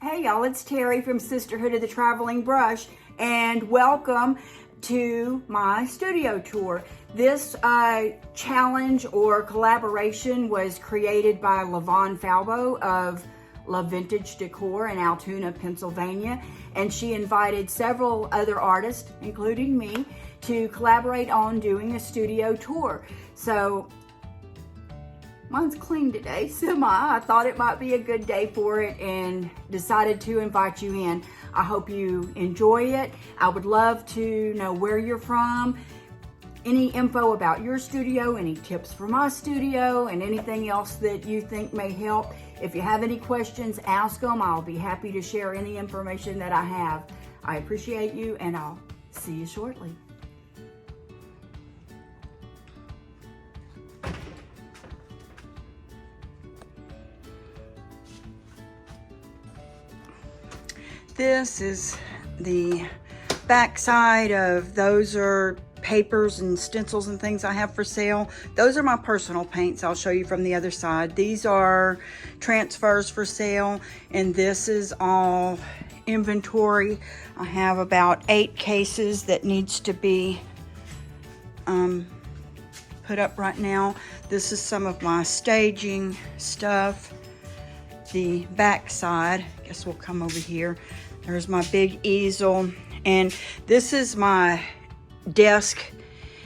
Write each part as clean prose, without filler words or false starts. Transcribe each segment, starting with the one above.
Hey y'all, it's Terry from Sisterhood of the Traveling Brush, and welcome to my studio tour. This challenge or collaboration was created by LaVonne Falbo of La Vintage Decor in Altoona, Pennsylvania, and she invited several other artists, including me, to collaborate on doing a studio tour. So mine's clean today, I thought it might be a good day for it and decided to invite you in. I hope you enjoy it. I would love to know where you're from, any info about your studio, any tips for my studio, and anything else that you think may help. If you have any questions, ask them. I'll be happy to share any information that I have. I appreciate you, and I'll see you shortly. This is the back side of, those are papers and stencils and things I have for sale. Those are my personal paints. I'll show you from the other side. These are transfers for sale, and this is all inventory. I have about 8 cases that needs to be put up right now. This is some of my staging stuff. The back side, I guess we'll come over here. There's my big easel, and this is my desk,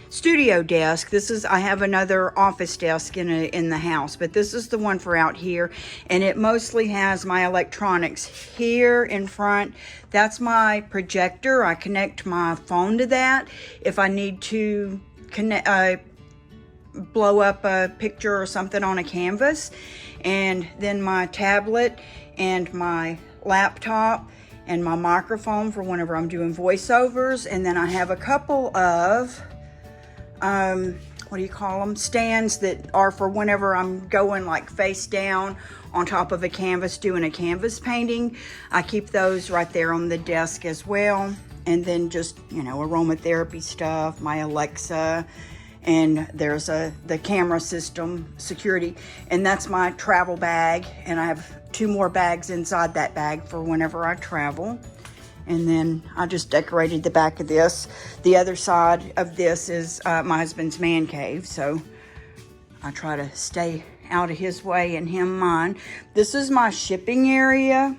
studio desk. I have another office desk in the house, but this is the one for out here, and it mostly has my electronics here in front. That's my projector. I connect my phone to that if I need to connect, blow up a picture or something on a canvas. And then my tablet and my laptop and my microphone for whenever I'm doing voiceovers. And then I have a couple of, what do you call them? Stands that are for whenever I'm going like face down on top of a canvas doing a canvas painting. I keep those right there on the desk as well. And then just, you know, aromatherapy stuff, my Alexa, and there's the camera system security, and that's my travel bag, and I have 2 more bags inside that bag for whenever I travel. And then I just decorated the back of this. The other side of this is my husband's man cave, so I try to stay out of his way and him mine. This is my shipping area,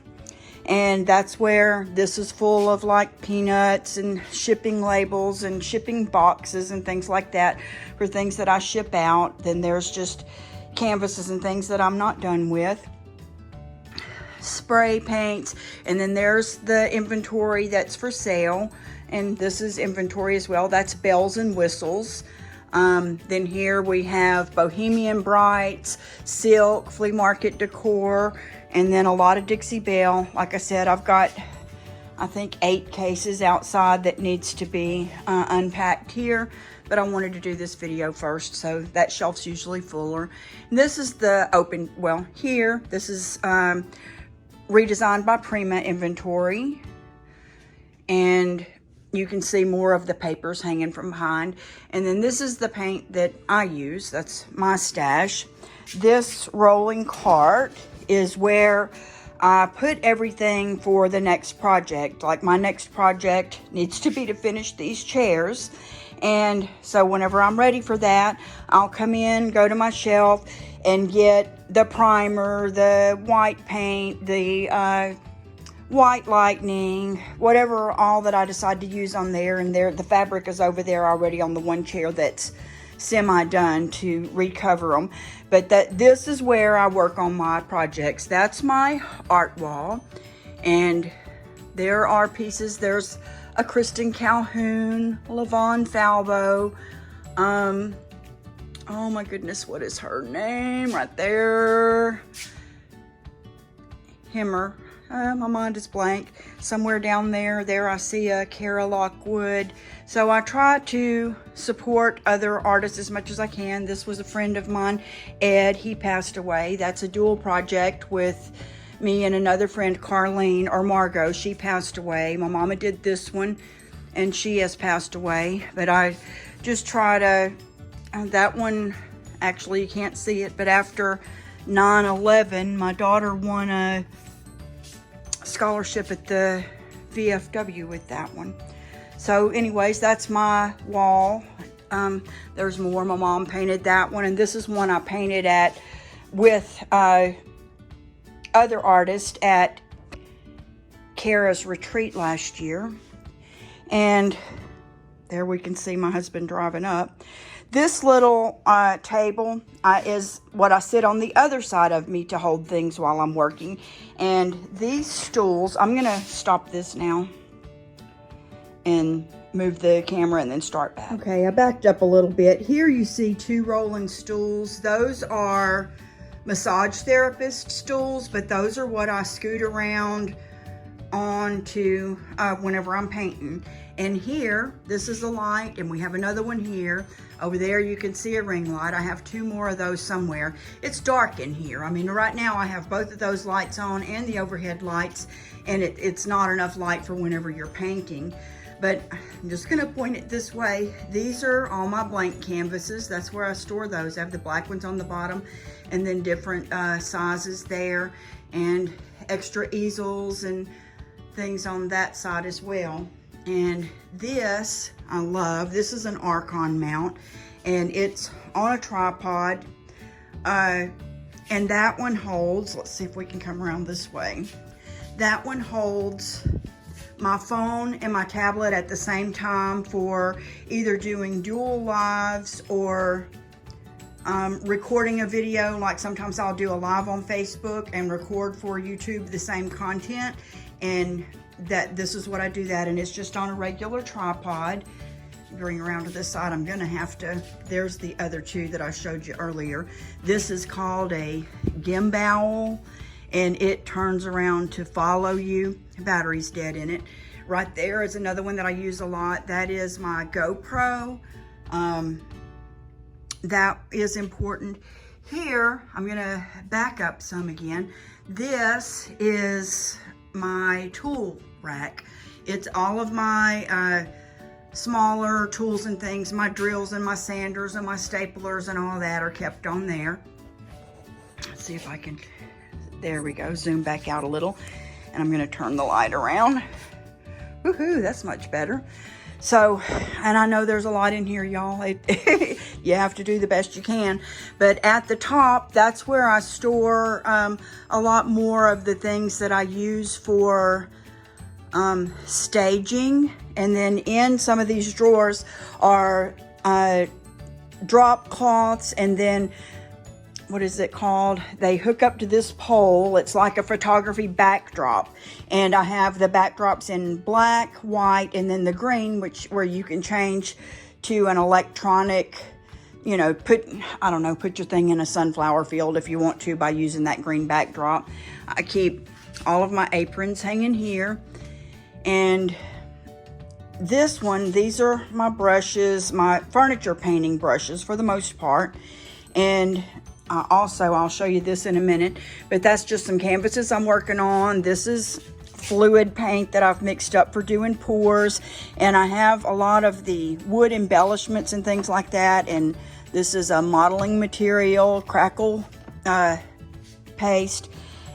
and that's where this is full of like peanuts and shipping labels and shipping boxes and things like that for things that I ship out. Then there's just canvases and things that I'm not done with. Spray paints, and then there's the inventory that's for sale, and this is inventory as well. That's bells and whistles. Then here we have Bohemian Brights, silk, flea market decor, and then a lot of Dixie Belle. Like I said, I've got, I think, 8 cases outside that needs to be unpacked here, but I wanted to do this video first, so that shelf's usually fuller. And this is the open, well, here, this is redesigned by Prima inventory, and you can see more of the papers hanging from behind. And then this is the paint that I use. That's my stash. This rolling cart is where I put everything for the next project. Like my next project needs to be to finish these chairs. And so whenever I'm ready for that, I'll come in, go to my shelf, and get the primer, the white paint, the white lightning, whatever, all that I decide to use on there. And there, the fabric is over there already on the one chair that's semi-done to recover them. But this is where I work on my projects. That's my art wall, and there are pieces. There's a Kristen Calhoun, LaVonne Falbo, oh my goodness, what is her name right there? Himmer. My mind is blank. Somewhere down there I see a Cara Lockwood. So I try to support other artists as much as I can. This was a friend of mine, Ed. He passed away. That's a dual project with me and another friend, Carlene, or Margot. She passed away. My mama did this one, and she has passed away. But I just try to, that one, actually you can't see it, but after 9/11, my daughter won a scholarship at the VFW with that one. So anyways, that's my wall. There's more. My mom painted that one, and this is one I painted at with other artists at Kara's retreat last year. And there we can see my husband driving up. This little table is what I sit on the other side of me to hold things while I'm working. And these stools, I'm gonna stop this now and move the camera and then start back. Okay, I backed up a little bit. Here you see 2 rolling stools. Those are massage therapist stools, but those are what I scoot around onto whenever I'm painting. And here, this is a light, and we have another one here. Over there, you can see a ring light. I have 2 more of those somewhere. It's dark in here. I mean, right now I have both of those lights on and the overhead lights, and it's not enough light for whenever you're painting. But I'm just gonna point it this way. These are all my blank canvases. That's where I store those. I have the black ones on the bottom, and then different sizes there, and extra easels and things on that side as well. And this, I love. This is an Archon mount, and it's on a tripod. And that one holds, let's see if we can come around this way. That one holds my phone and my tablet at the same time for either doing dual lives or recording a video. Like sometimes I'll do a live on Facebook and record for YouTube the same content, and this is what I do that, and it's just on a regular tripod. Bring around to this side. I'm gonna have to, there's the other 2 that I showed you earlier. This is called a Gimbal, and it turns around to follow you. The battery's dead in it. Right there is another one that I use a lot. That is my GoPro. That is important. Here, I'm gonna back up some again. This is my tool rack. It's all of my smaller tools and things. My drills and my sanders and my staplers and all that are kept on there. Let's see if I can, there we go, zoom back out a little. And I'm gonna turn the light around. Woohoo, that's much better. So, and I know there's a lot in here, y'all. You have to do the best you can. But at the top, that's where I store a lot more of the things that I use for staging. And then in some of these drawers are drop cloths, and then what is it called? They hook up to this pole. It's like a photography backdrop. And I have the backdrops in black, white, and then the green, where you can change to an electronic, you know, put your thing in a sunflower field if you want to by using that green backdrop. I keep all of my aprons hanging here. And this one, these are my brushes, my furniture painting brushes for the most part. And also, I'll show you this in a minute, but that's just some canvases I'm working on. This is fluid paint that I've mixed up for doing pours, and I have a lot of the wood embellishments and things like that. And this is a modeling material, crackle paste.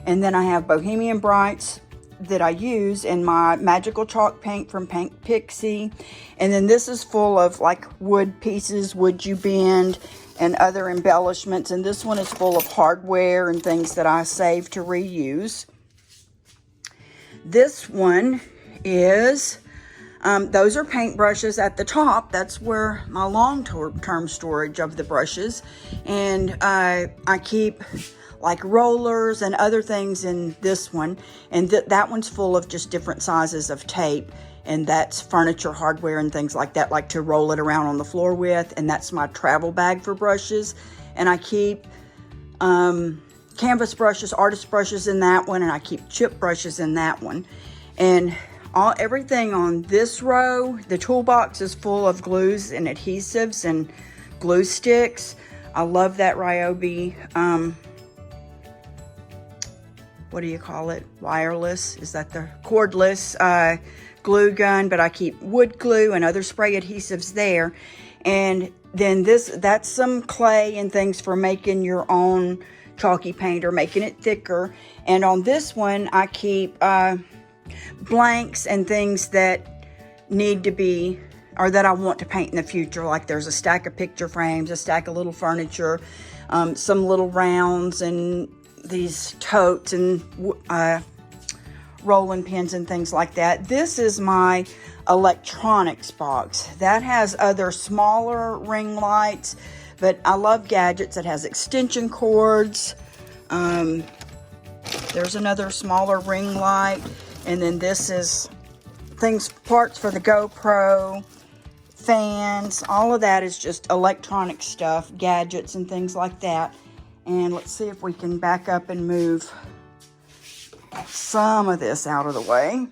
And then I have Bohemian Brights that I use, and my magical chalk paint from Paint Pixie. And then this is full of like wood pieces, wood you bend, and other embellishments. And this one is full of hardware and things that I save to reuse. This one is, those are paint brushes at the top. That's where my long-term storage of the brushes. And I keep like rollers and other things in this one. And that one's full of just different sizes of tape. And that's furniture, hardware, and things like that, like to roll it around on the floor with. And that's my travel bag for brushes. And I keep canvas brushes, artist brushes in that one, and I keep chip brushes in that one. And everything on this row, the toolbox is full of glues and adhesives and glue sticks. I love that Ryobi, what do you call it? Wireless, is that the cordless glue gun? But I keep wood glue and other spray adhesives there. And then that's some clay and things for making your own chalky paint or making it thicker. And on this one, I keep blanks and things that need to be, or that I want to paint in the future. Like there's a stack of picture frames, a stack of little furniture, some little rounds, and these totes and rolling pins and things like that. This is my electronics box. That has other smaller ring lights, but I love gadgets. It has extension cords. There's another smaller ring light. And then this is parts for the GoPro, fans. All of that is just electronic stuff, gadgets and things like that. And let's see if we can back up and move some of this out of the way.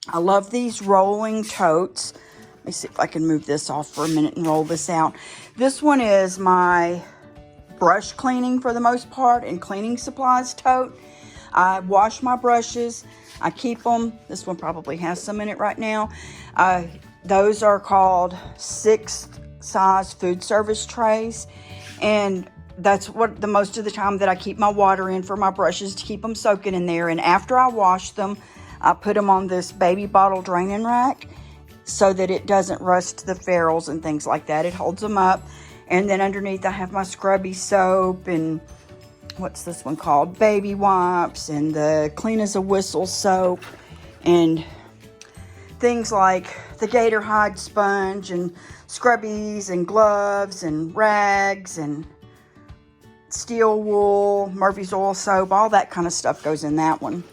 I love these rolling totes. Let me see if I can move this off for a minute and roll this out. This one is my brush cleaning for the most part and cleaning supplies tote. I wash my brushes. I keep them. This one probably has some in it right now. Those are called 6th size food service trays. And that's what the most of the time that I keep my water in for my brushes, to keep them soaking in there. And after I wash them, I put them on this baby bottle draining rack so that it doesn't rust the ferrules and things like that. It holds them up. And then underneath I have my scrubby soap and what's this one called? Baby wipes and the clean as a whistle soap and things like the gator hide sponge and scrubbies and gloves and rags and steel wool, Murphy's oil soap, all that kind of stuff goes in that one.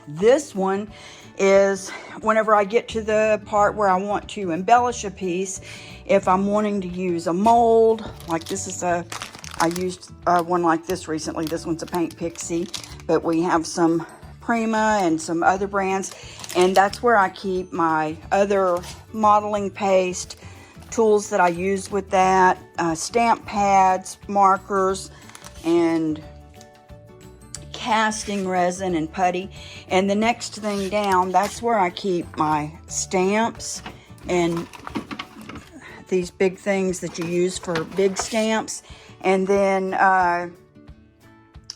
This one is whenever I get to the part where I want to embellish a piece, if I'm wanting to use a mold, like this is I used one like this recently. This one's a Paint Pixie, but we have some Prima and some other brands, and that's where I keep my other modeling paste, tools that I use with that, stamp pads, markers, and casting resin and putty. And the next thing down, that's where I keep my stamps and these big things that you use for big stamps, and then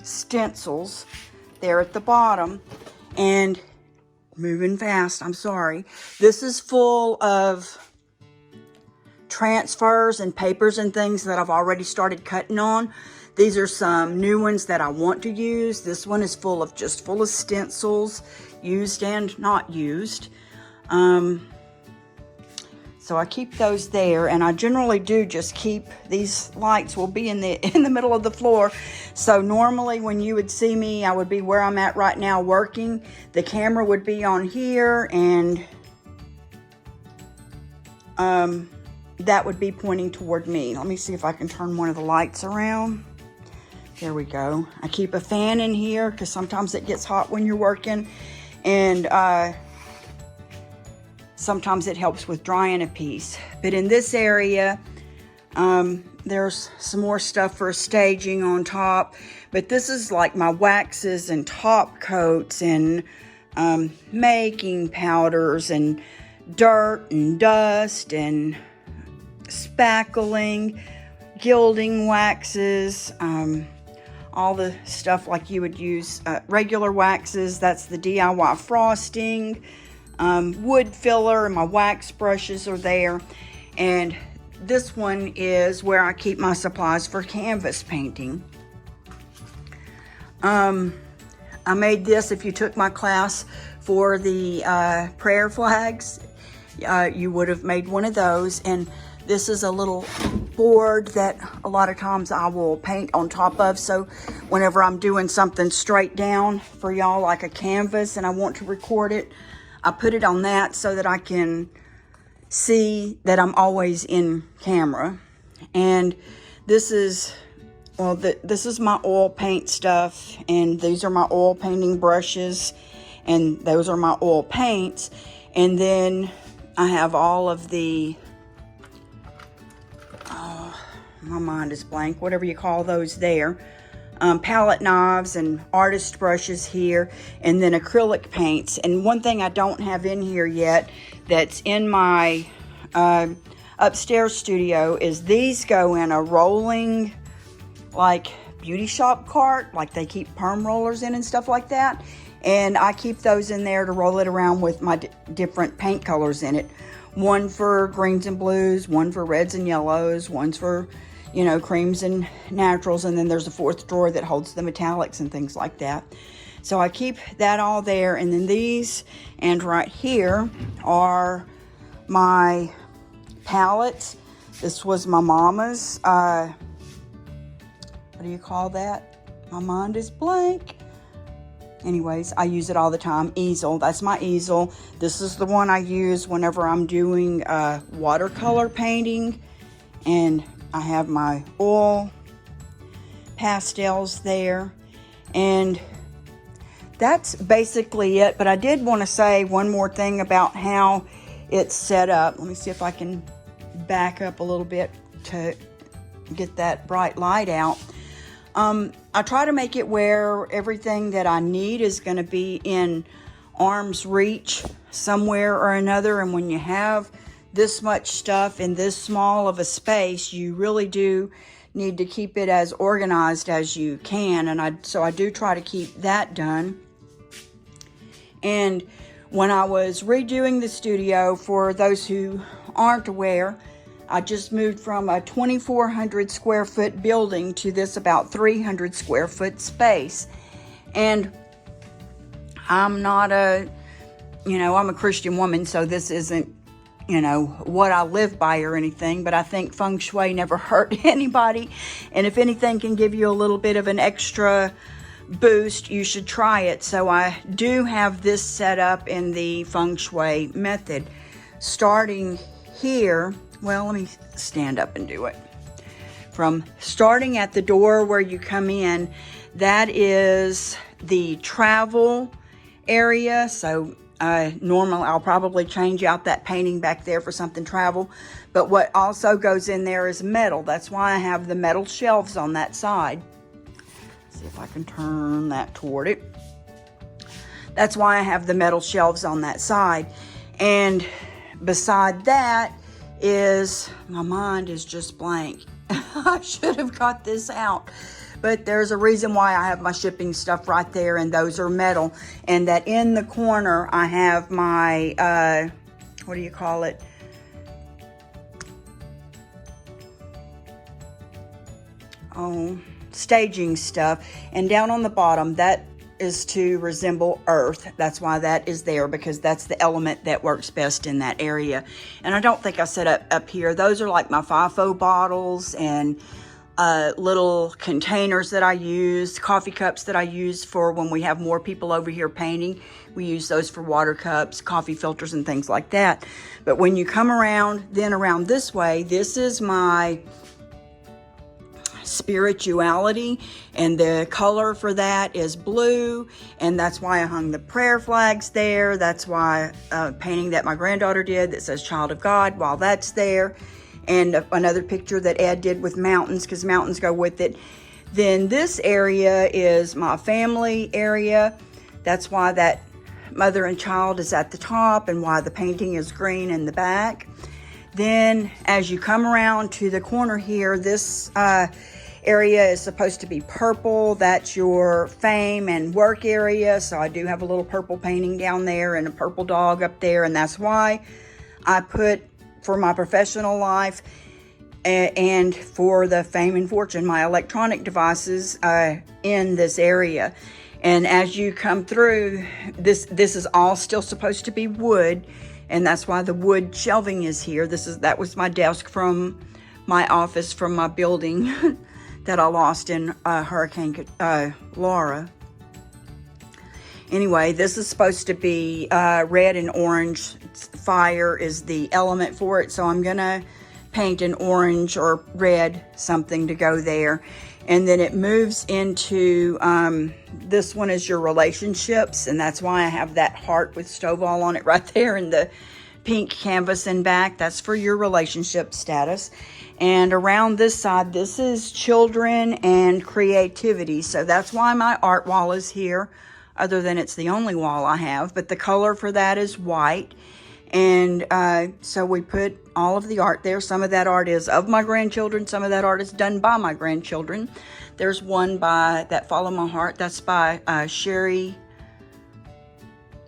stencils there at the bottom. And moving fast, I'm sorry. This is full of transfers and papers and things that I've already started cutting on. These are some new ones that I want to use. This one is full of stencils, used and not used. So I keep those there, and I generally do just keep these lights will be in the middle of the floor. So normally when you would see me, I would be where I'm at right now working. The camera would be on here, and that would be pointing toward me. Let me see if I can turn one of the lights around. There we go. I keep a fan in here because sometimes it gets hot when you're working, and sometimes it helps with drying a piece. But in this area, there's some more stuff for staging on top. But this is like my waxes and top coats and making powders and dirt and dust and spackling, gilding waxes, all the stuff like you would use regular waxes. That's the DIY frosting, wood filler, and my wax brushes are there. And this one is where I keep my supplies for canvas painting. I made this. If you took my class for the prayer flags, you would have made one of those. And this is a little board that a lot of times I will paint on top of. So whenever I'm doing something straight down for y'all, like a canvas, and I want to record it, I put it on that so that I can see that I'm always in camera. And this is, well, this is my oil paint stuff, and these are my oil painting brushes, and those are my oil paints. And then I have all of the, my mind is blank, whatever you call those there, palette knives and artist brushes here, and then acrylic paints. And one thing I don't have in here yet that's in my upstairs studio is these go in a rolling, like, beauty shop cart, like they keep perm rollers in and stuff like that. And I keep those in there to roll it around with my different paint colors in it. One for greens and blues, one for reds and yellows, one's for, you know, creams and naturals. And then there's a fourth drawer that holds the metallics and things like that. So I keep that all there. And then these, and right here are my palettes. This was my mama's, what do you call that? My mind is blank. Anyways, I use it all the time. Easel, that's my easel. This is the one I use whenever I'm doing watercolor painting. And I have my oil pastels there. And that's basically it. But I did want to say one more thing about how it's set up. Let me see if I can back up a little bit to get that bright light out. I try to make it where everything that I need is going to be in arm's reach somewhere or another. And when you have this much stuff in this small of a space, you really do need to keep it as organized as you can. And so I do try to keep that done. And when I was redoing the studio, for those who aren't aware, I just moved from a 2,400 square foot building to this about 300 square foot space. And I'm not I'm a Christian woman, so this isn't, what I live by or anything, but I think feng shui never hurt anybody. And if anything can give you a little bit of an extra boost, you should try it. So I do have this set up in the feng shui method. Starting here, well, let me stand up and do it. From starting at the door where you come in, that is the travel area. So normally I'll probably change out that painting back there for something travel. But what also goes in there is metal. That's why I have the metal shelves on that side. Let's see if I can turn that toward it. That's why I have the metal shelves on that side. And beside that is, my mind is just blank. I should have got this out. But there's a reason why I have my shipping stuff right there, and those are metal. And that in the corner, I have my, what do you call it? Oh, staging stuff. And down on the bottom, that is to resemble earth. That's why that is there, because that's the element that works best in that area. And I don't think I set up here. Those are like my FIFO bottles and little containers that I use, coffee cups that I use for when we have more people over here painting. We use those for water cups, coffee filters, and things like that. But when you come around, then around this way, this is my spirituality, and the color for that is blue, and that's why I hung the prayer flags there. That's why painting that my granddaughter did that says Child of God, while that's there, and another picture that Ed did with mountains, because mountains go with it. Then this area is my family area. That's why that mother and child is at the top, and why the painting is green in the back. Then as you come around to the corner here, this area is supposed to be purple. That's your fame and work area. So I do have a little purple painting down there and a purple dog up there. And that's why I put, for my professional life and for the fame and fortune, my electronic devices in this area. And as you come through, this is all still supposed to be wood. And that's why the wood shelving is here. That was my desk from my office from my building that I lost in Hurricane Laura. Anyway, this is supposed to be red and orange. Fire is the element for it, so I'm gonna paint an orange or red something to go there. And then it moves into, this one is your relationships, and that's why I have that heart with Stovall on it right there in the pink canvas in back. That's for your relationship status. And around this side, this is children and creativity. So that's why my art wall is here, other than it's the only wall I have. But the color for that is white. And so we put all of the art there. Some of that art is of my grandchildren. Some of that art is done by my grandchildren. There's one by That Follow My Heart. That's by Sherry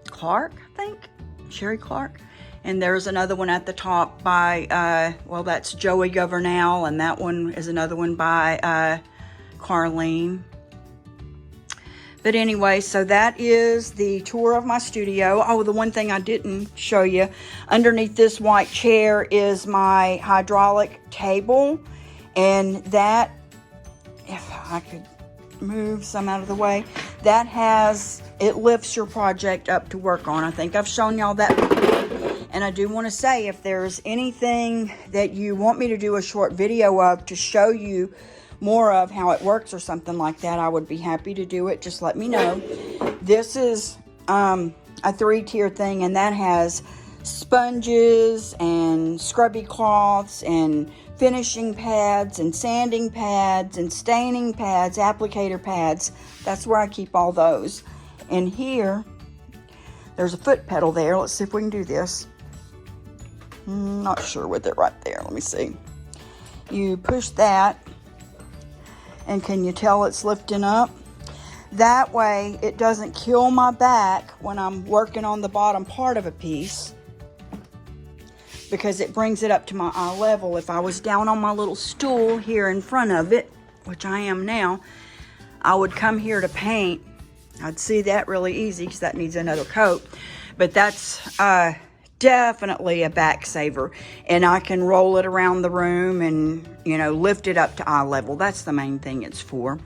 Clark, I think. Sherry Clark. And there's another one at the top by, well, that's Joey Governal, and that one is another one by Carlene. But anyway, so that is the tour of my studio. Oh, the one thing I didn't show you, underneath this white chair is my hydraulic table. And that, if I could move some out of the way, that has, it lifts your project up to work on. I think I've shown y'all that before. And I do want to say, if there's anything that you want me to do a short video of to show you more of how it works or something like that, I would be happy to do it. Just let me know. This is a 3-tier thing, and that has sponges and scrubby cloths and finishing pads and sanding pads and staining pads, applicator pads. That's where I keep all those. And here, there's a foot pedal there. Let's see if we can do this. Not sure with it right there. Let me see. You push that, and can you tell it's lifting up? That way it doesn't kill my back when I'm working on the bottom part of a piece, because it brings it up to my eye level. If I was down on my little stool here in front of it, which I am now, I would come here to paint. I'd see that really easy because that needs another coat. But that's definitely a back saver, and I can roll it around the room and, you know, lift it up to eye level. That's the main thing it's for.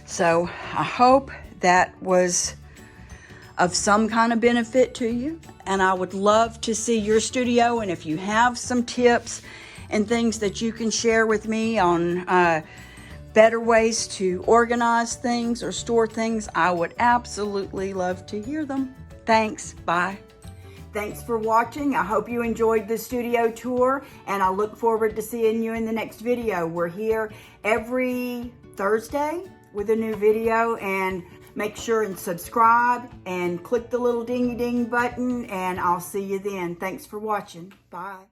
So I hope that was of some kind of benefit to you, and I would love to see your studio. And if you have some tips and things that you can share with me on better ways to organize things or store things, I would absolutely love to hear them. Thanks. Bye. Thanks for watching. I hope you enjoyed the studio tour, and I look forward to seeing you in the next video. We're here every Thursday with a new video, and make sure and subscribe and click the little dingy ding button, and I'll see you then. Thanks for watching. Bye.